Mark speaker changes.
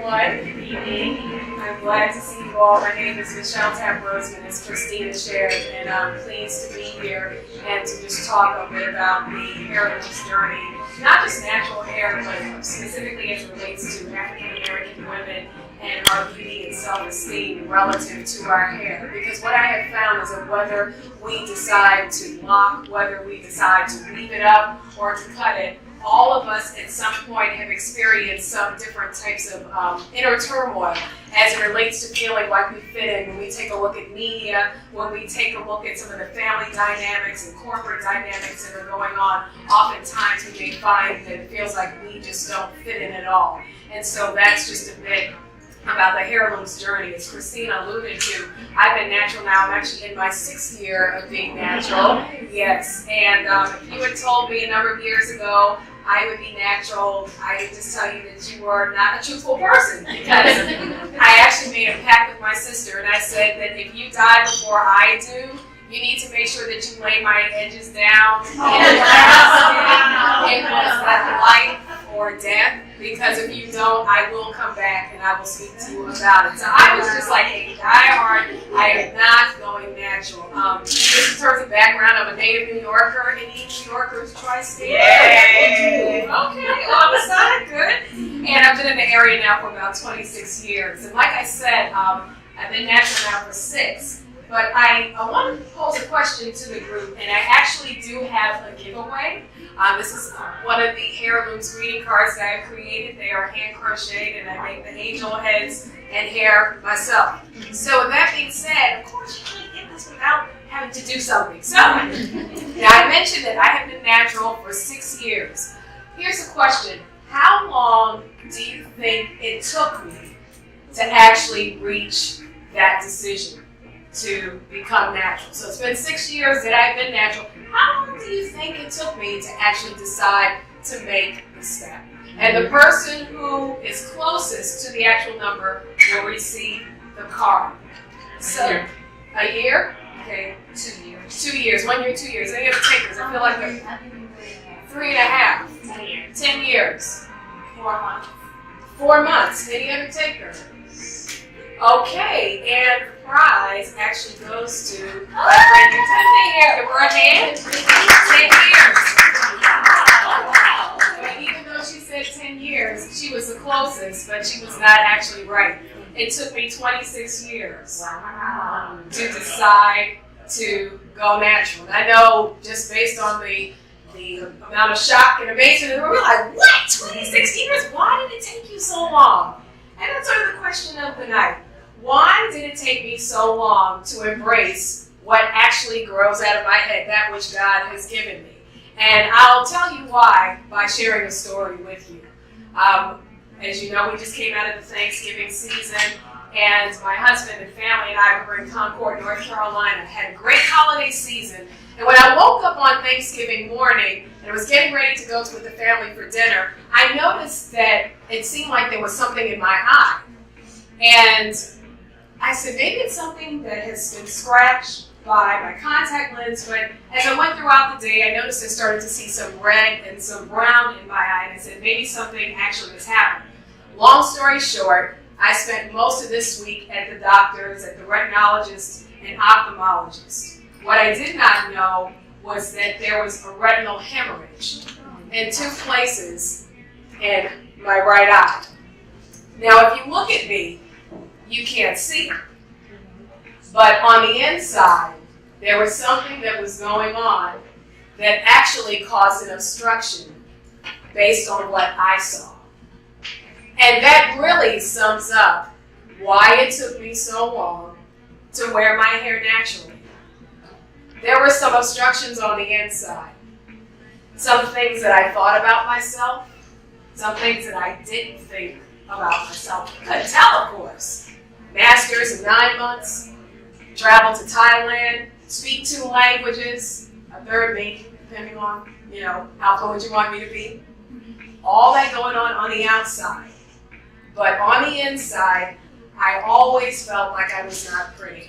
Speaker 1: everyone. Good evening. I'm glad to see you all. My name is Michele Tapp Roseman, as Christina shared, and I'm pleased to be here and to just talk a bit about the Hairlooms journey. Not just natural hair, but specifically as it relates to African American women and our beauty and self-esteem relative to our hair. Because what I have found is that whether we decide to lock, whether we decide to leave it up or to cut it, all of us at some point have experienced some different types of inner turmoil as it relates to feeling like we fit in. When we take a look at media, when we take a look at some of the family dynamics and corporate dynamics that are going on, oftentimes we may find that it feels like we just don't fit in at all. And so that's just a bit about the Hairlooms journey. As Christina alluded to, I've been natural now. I'm actually in my 6th year of being natural. Yes, and if you had told me a number of years ago I would be natural, I would just tell you that you were not a truthful person, because I actually made a pact with my sister, and I said that if you die before I do, you need to make sure that you lay my edges down. It was like life or death, because if you don't, I will come back and I will speak to you about it. So I was just like a diehard, I am not going natural. Just in terms of background, I'm a native New Yorker. Any New Yorkers tri-state? Yay! Okay, on the side, good. And I've been in the area now for about 26 years. And like I said, I've been natural now for 6. But I want to pose a question to the group, and I actually do have a giveaway. This is one of the Hairlooms greeting cards that I've created. They are hand crocheted, and I make the angel heads and hair myself. So with that being said, of course you can't get this without having to do something. So now I mentioned that I have been natural for 6 years. Here's a question. How long do you think it took me to actually reach that decision to become natural? So it's been 6 years that I've been natural. How long do you think it took me to actually decide to make the step? And the person who is closest to the actual number will receive the card. So, a year? Okay.
Speaker 2: 2 years.
Speaker 1: 2 years. 1 year, 2 years. Any other takers? I feel like they're 3.5.
Speaker 2: 10 years.
Speaker 1: 10 years.
Speaker 2: 4 months.
Speaker 1: 4 months. Any other takers? Okay, and the prize actually goes to my friend Tiffany here. Give her a hand. 10 years. But even though she said 10 years, she was the closest, but she was not actually right. It took me 26 years to decide to go natural. And I know just based on the amount of shock and amazement, we were like, what? 26 years? Why did it take you so long? And that's sort of the question of the night. Why did it take me so long to embrace what actually grows out of my head, that which God has given me? And I'll tell you why by sharing a story with you. As you know, we just came out of the Thanksgiving season, and my husband and family and I were in Concord, North Carolina, had a great holiday season. And when I woke up on Thanksgiving morning and was getting ready to go with the family for dinner, I noticed that it seemed like there was something in my eye. And I said, maybe it's something that has been scratched by my contact lens, but as I went throughout the day, I noticed I started to see some red and some brown in my eye, and I said, maybe something actually has happened. Long story short, I spent most of this week at the doctors, at the retinologist and ophthalmologist. What I did not know was that there was a retinal hemorrhage in 2 places in my right eye. Now, if you look at me, you can't see. But on the inside, there was something that was going on that actually caused an obstruction based on what I saw. And that really sums up why it took me so long to wear my hair naturally. There were some obstructions on the inside. Some things that I thought about myself, some things that I didn't think about myself. Couldn't tell, of course. Masters in 9 months, travel to Thailand, speak 2 languages, a third maybe, depending on, how fluent you want me to be. All that going on the outside. But on the inside, I always felt like I was not pretty.